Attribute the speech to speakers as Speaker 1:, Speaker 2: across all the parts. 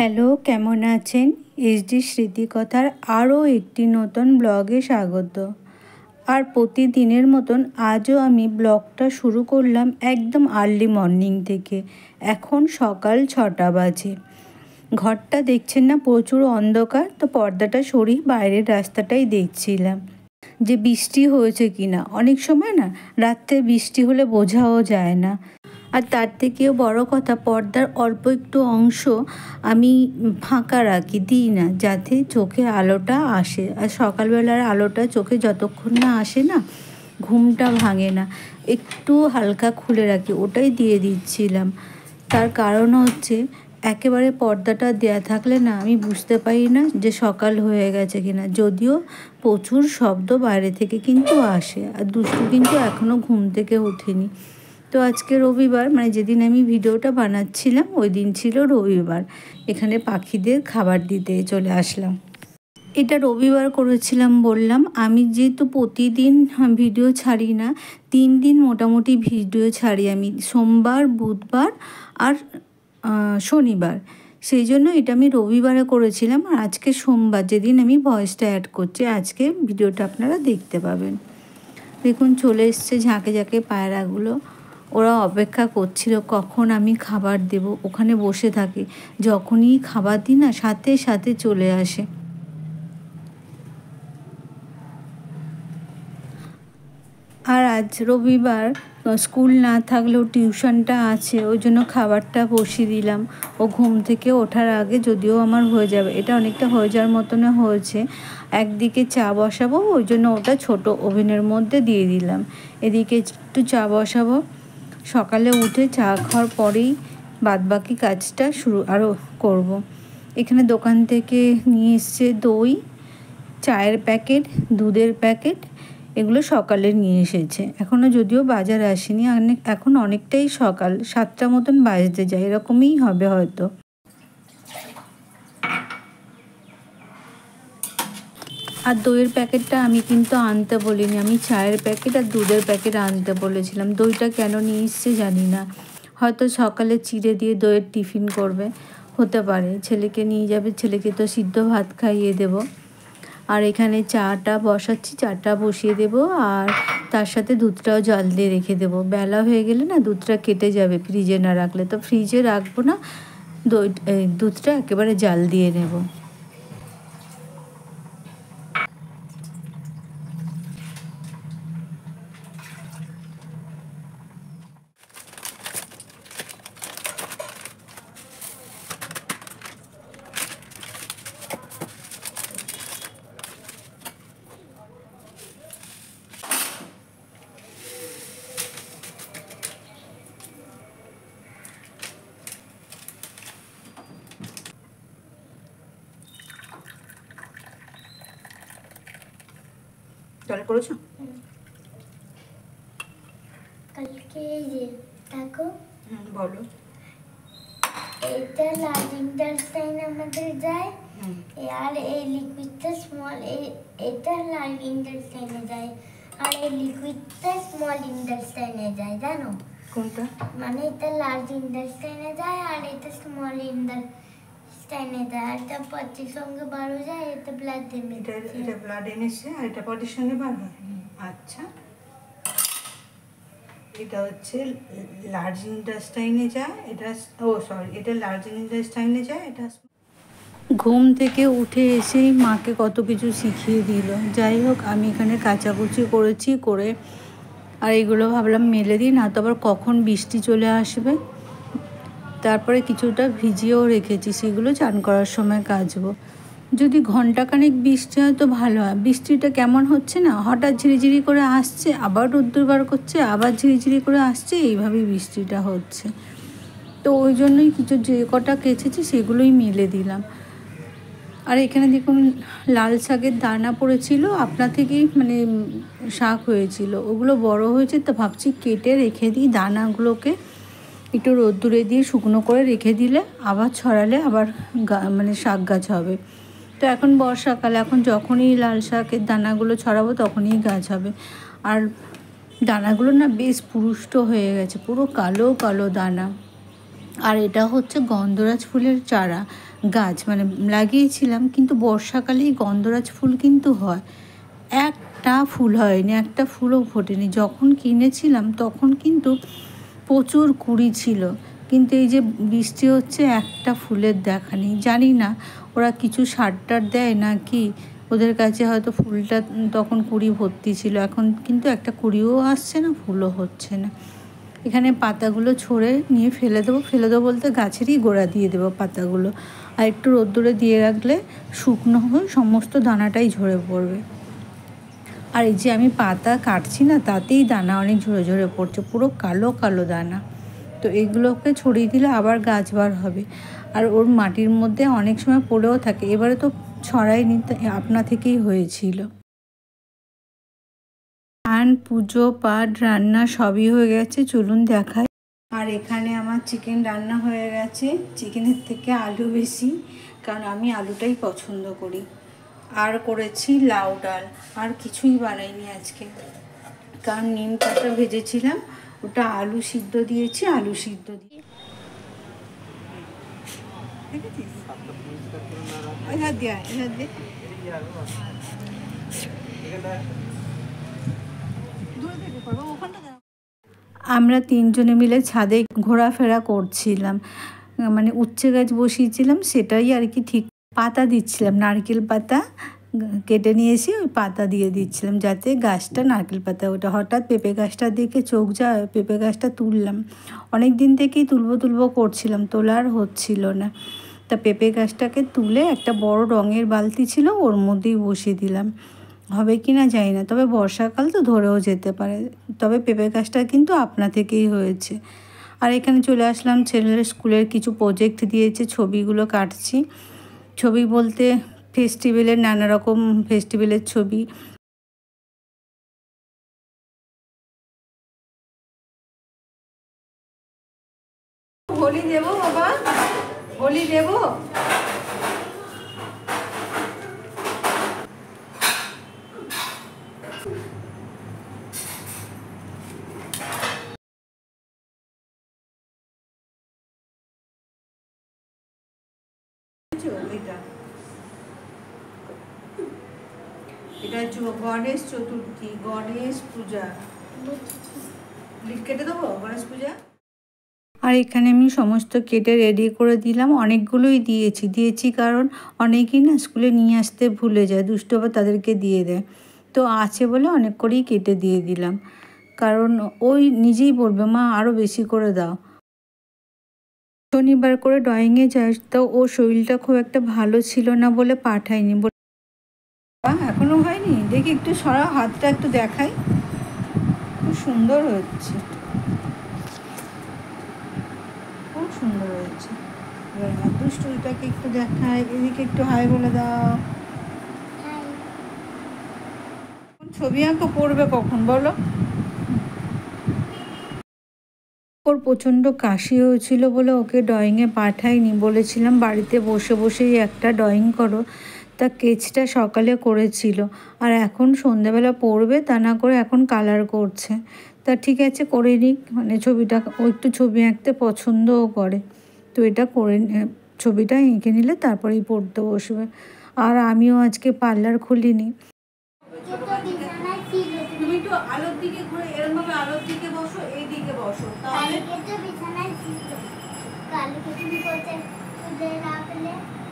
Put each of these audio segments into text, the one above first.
Speaker 1: Hello, কেমন আছেন? HD স্মৃতিকথার আরও একটি নতুন ব্লগে স্বাগত। আর প্রতিদিনের মতন আজও আমি ব্লগটা শুরু করলাম একদম আর্লি মর্নিং থেকে। এখন সকাল 6টা বাজে। ঘরটা দেখছেন না, প্রচুর অন্ধকার। তো পর্দাটা সরিয়ে বাইরের রাস্তাটাই দেখছিলাম যে বৃষ্টি হয়েছে কি না। অনেক সময় না রাত্রে বৃষ্টি হলে বোঝাও যায় না। আর তার থেকেও বড় কথা, পর্দার অল্প একটু অংশ আমি ফাঁকা রাখি, দিই না, যাতে চোখে আলোটা আসে। আর সকালবেলার আলোটা চোখে যতক্ষণ না আসে না, ঘুমটা ভাঙে না। একটু হালকা খুলে রাখি, ওটাই দিয়ে দিচ্ছিলাম। তার কারণ হচ্ছে, একেবারে পর্দাটা দেয়া থাকলে না আমি বুঝতে পারি না যে সকাল হয়ে গেছে কিনা। যদিও প্রচুর শব্দ বাইরে থেকে কিন্তু আসে, আর দুষ্টু কিন্তু এখনও ঘুম থেকে ওঠেনি। তো আজকে রবিবার, মানে যেদিন আমি ভিডিওটা বানাচ্ছিলাম ওই দিন ছিল রবিবার। এখানে পাখিদের খাবার দিতে চলে আসলাম। এটা রবিবার করেছিলাম বললাম, আমি যেহেতু প্রতিদিন ভিডিও ছাড়ি না, 3 দিন মোটামুটি ভিডিও ছাড়ি আমি, সোমবার, বুধবার আর শনিবার। সেই জন্য এটা আমি রবিবারে করেছিলাম। আর আজকে সোমবার, যেদিন আমি ভয়েসটা অ্যাড করছি, আজকে ভিডিওটা আপনারা দেখতে পাবেন। দেখুন চলে এসছে ঝাঁকে ঝাঁকে পায়রাগুলো। ওরা অপেক্ষা করছিল কখন আমি খাবার দেব। ওখানে বসে থাকে, যখনই খাবার দিই না সাথে সাথে চলে আসে। আর আজ রবিবার, স্কুল না থাকলেও টিউশনটা আছে, ওই জন্য খাবারটা বসিয়ে দিলাম। ও ঘুম থেকে ওঠার আগে যদিও আমার হয়ে যাবে, এটা অনেকটা হয়ে যাওয়ার মতনে হয়েছে। একদিকে চা বসাবো, ওই জন্য ওটা ছোট ওভেনের মধ্যে দিয়ে দিলাম। এদিকে একটু চা বসাবো। সকালে উঠে চা খাওয়ার পরেই বাদবাকি কাজটা আরও করব। এখানে দোকান থেকে নিয়ে এসছে দই, চায়ের প্যাকেট, দুধের প্যাকেট, এগুলো সকালে নিয়ে এসেছে। এখনও যদিও বাজার আসেনি, এখন অনেকটাই সকাল, 7টা মতন বাজতে যায়, এরকমই হবে হয়তো। আর দইয়ের প্যাকেটটা আমি কিন্তু আনতে বলিনি, আমি চায়ের প্যাকেট আর দুধের প্যাকেট আনতে বলেছিলাম। দইটা কেন নিয়ে এসছে জানি না, হয়তো সকালে চিড়ে দিয়ে দইয়ের টিফিন করবে, হতে পারে। ছেলেকে নিয়ে যাবে, ছেলেকে তো সিদ্ধ ভাত খাইয়ে দেব। আর এখানে চাটা বসাচ্ছি, চাটা বসিয়ে দেব, আর তার সাথে দুধটাও জল দিয়ে রেখে দেব। বেলা হয়ে গেলে না দুধটা কেটে যাবে ফ্রিজে না রাখলে, তো ফ্রিজে রাখবো না, দুধটা একেবারে জাল দিয়ে নেব। জল করেছো?
Speaker 2: কালকে যে দেখো,
Speaker 1: বলো।
Speaker 2: এটা লার্জিংটারস্টাইন আমাদের যায়, আর এই লিকুইডটা স্মল, এটা লার্জিংটারস্টাইনে যায়, আর এই লিকুইডটা স্মল ইন্টারস্টাইনে যায়। জানো
Speaker 1: কোনটা?
Speaker 2: মানে এটা লার্জ ইন্টারস্টাইনে যায় আর এটা স্মল ইন্টারস্টাইনে যায়। আর এটা পটির সঙ্গে বার হয়ে যায়, এটা ব্লাড এনেছে।
Speaker 1: এটা ব্লাড এনেছে আর এটা পটির সঙ্গে বার হয়। আচ্ছা, এটা হচ্ছে লার্জ ইন্টেস্টাইনে যায়, এটা এটা লার্জ ইন্টেস্টাইনে যায়, এটা। ঘুম থেকে উঠে এসেই মাকে কত কিছু শিখিয়ে দিল। যাই হোক, আমি এখানে কাচাকুচি করেছি, করে আর এগুলো ভাবলাম মেলে দিই, না তো আবার কখন বৃষ্টি চলে আসবে। তারপরে কিছুটা ভিজিয়েও রেখেছি, সেগুলো চান করার সময় কাচবো। যদি ঘন্টাখানেক বৃষ্টি হয় তো ভালো হয়। বৃষ্টিটা কেমন হচ্ছে না, হঠাৎ ঝিরিঝিরি করে আসছে, আবার রোদ্দুর বার করছে, আবার ঝিরিঝিরি করে আসছে, এইভাবেই বৃষ্টিটা হচ্ছে। তো ওই জন্যই যে কটা কেচেছি সেগুলোই মেলে দিলাম। আর এখানে দেখুন লাল শাকের দানা পড়েছিল, আপনা থেকেই মানে শাক হয়েছিল, ওগুলো বড় হয়েছে, তো ভাবছি কেটে রেখে দিই। দানাগুলোকে একটু রোদ্দুরে দিয়ে শুকনো করে রেখে দিলে আবার ছড়ালে আবার মানে শাক গাছ হবে। তো এখন বর্ষাকাল, এখন যখনই লাল শাকের দানাগুলো ছড়াবো তখনই গাছ হবে। আর দানাগুলো না বেশ পুরুষ্ট হয়ে গেছে, পুরো কালো কালো দানা। আর এটা হচ্ছে গন্ধরাজ ফুলের চারা। গাছ মানে লাগিয়েছিলাম, কিন্তু বর্ষাকালেই গন্ধরাজ ফুল কিন্তু হয়, একটা ফুল হয়নি, একটা ফুলও ফোটেনি। যখন কিনেছিলাম তখন কিন্তু প্রচুর কুড়ি ছিল, কিন্তু এই যে বৃষ্টি হচ্ছে একটা ফুলের দেখা নেই। জানি না ওরা কিছু সার টার দেয় না কি, ওদের কাছে হয়তো ফুলটা তখন কুড়ি ভর্তি ছিল, এখন কিন্তু একটা কুড়িও আসছে না, ফুলও হচ্ছে না। এখানে পাতাগুলো ছড়ে নিয়ে ফেলে দেবো বলতে গাছেরই গোড়া দিয়ে দেবো পাতাগুলো, আর একটু রোদ্দুরে দিয়ে রাখলে শুকনো হয়ে সমস্ত দানাটাই ঝরে পড়বে। আর এই যে আমি পাতা কাটছি না, তাতেই দানা অনেক ঝরে ঝরে পড়ছে, পুরো কালো কালো দানা। তো এগুলোকে ছড়িয়ে দিলে আবার গাছ বার হবে। আর ওর মাটির মধ্যে অনেক সময় পড়েও থাকে, এবারে তো ছড়াইনি, আপনা থেকেই হয়েছিল। স্নান, পুজো পাঠ, রান্না সবই হয়ে গেছে, চলুন দেখাই। আর এখানে আমার চিকেন রান্না হয়ে গেছে, চিকেনের থেকে আলু বেশি, কারণ আমি আলুটাই পছন্দ করি। আর করেছি লাউ ডাল, আর কিছুই বানাইনি আজকে, কারণ নিম পাতা ভেজেছিলাম, ওটা আলু সিদ্ধ দিয়েছি, আলু সিদ্ধ দিয়ে আমরা তিনজনে মিলে ছাদে ঘোরাফেরা করছিলাম, মানে উচ্ছে গাছ বসিয়েছিলাম, সেটাই আর কি ঠিক পাতা দিচ্ছিলাম, নারকেল পাতা কেটে নিয়ে এসে ওই পাতা দিয়ে দিচ্ছিলাম, যাতে গাছটা নারকেল পাতা ওটা। হঠাৎ পেঁপে গাছটা দেখে চোখ যায়, পেঁপে গাছটা তুললাম, অনেক দিন থেকেই তুলবো করছিলাম, তোলার হচ্ছিল না। তা পেঁপে গাছটাকে তুলে একটা বড় রঙের বালতি ছিল, ওর মধ্যেই বসিয়ে দিলাম। হবে কি না জানি না, তবে বর্ষাকাল তো ধরেও যেতে পারে। তবে পেঁপে গাছটা কিন্তু আপনা থেকেই হয়েছে। আর এখানে চলে আসলাম, ছেলের স্কুলের কিছু প্রজেক্ট দিয়েছে, ছবিগুলো কাটছি। ছবি বলতে ফেস্টিভ্যালের, নানা রকম ফেস্টিভ্যালের ছবি। হোলি দেবো বাবা, হোলি দেবো। এটা গণেশ চতুর্থী, গণেশ পূজা, কেটে দেবো গণেশ পূজা। আর এখানে আমি সমস্ত কেটে রেডি করে দিলাম, অনেকগুলোই দিয়েছি কারণ অনেকেই না স্কুলে নিয়ে আসতে ভুলে যায়, দুষ্ট আবার তাদেরকে দিয়ে দেয়, তো আছে বলে অনেক করেই কেটে দিয়ে দিলাম, কারণ ওই নিজেই বলবে মা আরও বেশি করে দাও। শনিবার করে ড্রয়িংয়ে যায়, তো ওর শরীরটা খুব একটা ভালো ছিল না বলে পাঠায়নি। এখনো হয়নি, দেখি একটু সরা, হাতটা একটু দেখাই, খুব সুন্দর হচ্ছে, খুব সুন্দর হয়েছে। এবার দুষ্টুটাকে একটু দেখাই, এদিকে একটু হাই বলে দাও। ছবি আঁকো, পড়বে কখন বলো? ওর প্রচণ্ড কাশি হয়েছিল বলে ওকে ড্রয়িংয়ে পাঠাইনি, বলেছিলাম বাড়িতে বসে বসেই একটা ড্রয়িং করো। তা স্কেচটা সকালে করেছিল, আর এখন সন্ধ্যেবেলা পড়বে, তা না করে এখন কালার করছে। তা ঠিক আছে করে নিক, মানে ছবিটা ও একটু ছবি আঁকতে পছন্দও করে, তো এটা করে ছবিটা এঁকে নিলে তারপরেই পড়তে বসবে। আর আমিও আজকে পার্লার খুলিনি। তুমি একটু আলোর দিকে ঘুরে, এরকমভাবে আলোর দিকে বসো, এই দিকে বসো, তাহলে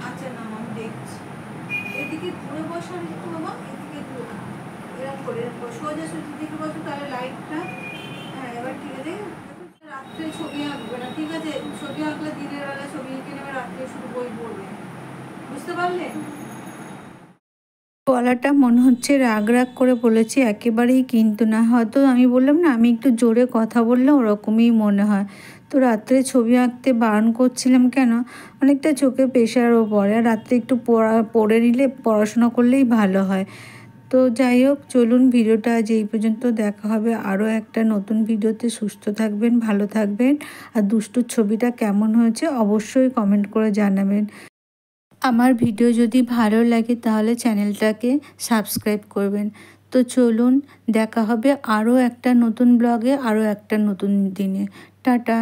Speaker 1: আচ্ছা না আমি দেখছি, এদিকে ঘুরে বসো একটু বাবা, এদিকে ঘুরে এরকম করে সোজা সোজা দিকে বসো, তাহলে লাইটটা, হ্যাঁ এবার ঠিক আছে। রাত্রে ছবি আঁকবে না, ঠিক আছে? ছবি আঁকলে দিনের বেলা ছবি এঁকে নেবে, রাত্রে শুধু বই পড়বে, বুঝতে পারলে? গলাটা মনে হচ্ছে রাগ রাগ করে বলেছি, একেবারেই কিন্তু না, হয়তো আমি বললাম না আমি একটু জোরে কথা বললে ওরকমই মনে হয়। তো রাত্রে ছবি আঁকতে বারণ করছিলাম কেন, অনেকটা চোখে প্রেশারও পড়ে, আর রাত্রে একটু পড়ে নিলে পড়াশোনা করলেই ভালো হয়। তো যাই হোক, চলুন ভিডিওটা আজ এই পর্যন্ত, দেখা হবে আরও একটা নতুন ভিডিওতে। সুস্থ থাকবেন, ভালো থাকবেন, আর দুষ্টুর ছবিটা কেমন হয়েছে অবশ্যই কমেন্ট করে জানাবেন। আমার ভিডিও যদি ভালো লাগে তাহলে চ্যানেলটাকে সাবস্ক্রাইব করবেন। তো চলুন, দেখা হবে আরও একটা নতুন ব্লগে, আরও একটা নতুন দিনে। টাটা।